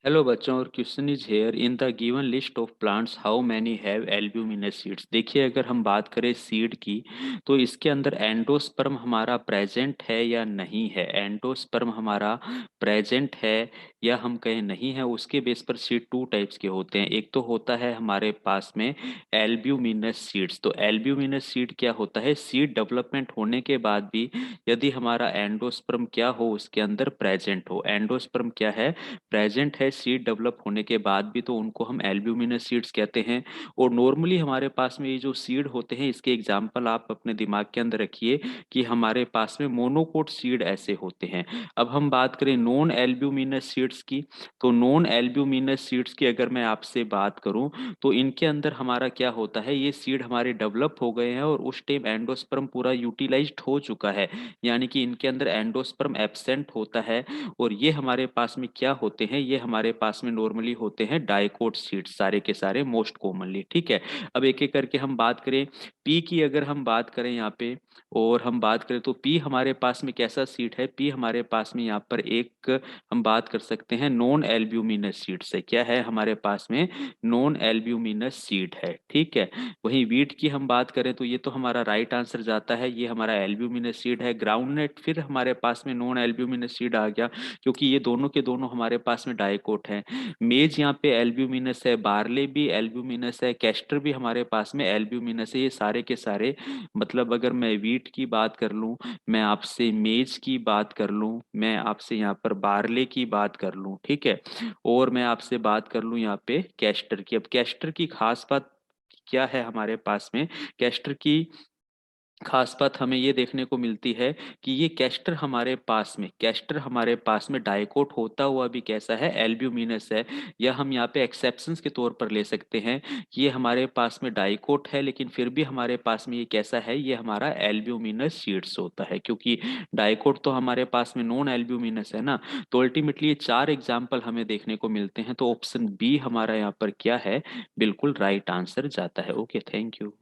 Hello बच्चों, और question is here in the given list of plants how many have albuminous seeds. देखिए, अगर हम बात करें सीड की तो इसके अंदर एंडोस्पर्म हमारा प्रेजेंट है या नहीं है। एंडोस्पर्म हमारा प्रेजेंट है या हम कहें नहीं है, उसके बेस पर सीड टू टाइप्स के होते हैं। एक तो होता है हमारे पास में एल्ब्यूमिनस सीड्स। तो एल्ब्यूमिनस सीड क्या होता है? सीड डेवलपमेंट होने के बाद भी यदि हमारा एंडोस्पर्म क्या हो, उसके अंदर प्रेजेंट हो। एंडोस्पर्म क्या है? प्रेजेंट है सीड डेवलप होने के बाद भी, तो उनको हम एल्ब्यूमिनस सीड्स कहते हैं। और नॉर्मली हमारे पास में ये जो सीड होते हैं, इसके एग्जाम्पल आप अपने दिमाग के अंदर रखिए कि हमारे पास में मोनोकोट सीड ऐसे होते हैं। अब हम बात करें नॉन एल्ब्यूमिनस सीड्स की, तो नॉन एल्ब्यूमिनस सीड्स की अगर मैं आपसे बात करूं तो इनके अंदर हमारा क्या होता है, ये सीड हमारे डेवलप हो गए हैं और उस टाइम एंडोस्पर्म पूरा यूटिलाइज्ड हो चुका है, यानी कि इनके अंदर एंडोस्पर्म एब्सेंट होता है। और ये हमारे पास में क्या होते हैं, ये हमारे पास में नॉर्मली होते हैं डाइकोट सीड्स, सारे के सारे मोस्ट कॉमनली। ठीक है, अब एक एक करके हम बात करें पी की। अगर हम बात करें यहाँ पे और हम बात करें तो पी हमारे पास में कैसा सीड है? पी हमारे पास में यहाँ पर एक हम बात कर सकते हैं नॉन एल्ब्यूमिनस सीड से। क्या है हमारे पास में? नॉन एल्ब्यूमिनस सीड है। ठीक है, वहीं वीट की हम बात करें तो ये तो हमारा राइट आंसर जाता है, ये हमारा एल्ब्यूमिनस सीड है। ग्राउंडनट फिर हमारे पास में नॉन एल्ब्यूमिनस सीड आ गया, क्योंकि ये दोनों के दोनों हमारे पास में डाइकोट हैं। मेज यहाँ पे एल्ब्यूमिनस है, बार्ले भी एल्ब्यूमिनस है, कैस्टर भी हमारे पास में एल्ब्यूमिनस है। ये सारे के सारे, मतलब अगर मैं वीट की बात कर लूँ, मैं आपसे मेज की बात कर लूँ, मैं आपसे यहाँ पर बार्ले की बात कर लूँ, ठीक है, और मैं आपसे बात कर लूँ यहाँ पे कैस्टर की। अब कैस्टर की खास बात क्या है हमारे पास में? कैस्टर की खास बात हमें ये देखने को मिलती है कि ये कैस्टर हमारे पास में डाइकोट होता हुआ भी कैसा है? एल्ब्यूमिनस है। या हम यहाँ पे एक्सेप्शंस के तौर पर ले सकते हैं कि ये हमारे पास में डाइकोट है, लेकिन फिर भी हमारे पास में ये कैसा है? ये हमारा एल्ब्यूमिनस सीड्स होता है, क्योंकि डाइकोट तो हमारे पास में नॉन एल्ब्यूमिनस है ना। तो अल्टीमेटली ये चार एग्जाम्पल हमें देखने को मिलते हैं, तो ऑप्शन बी हमारा यहाँ पर क्या है? बिल्कुल राइट आंसर जाता है। Okay, thank you.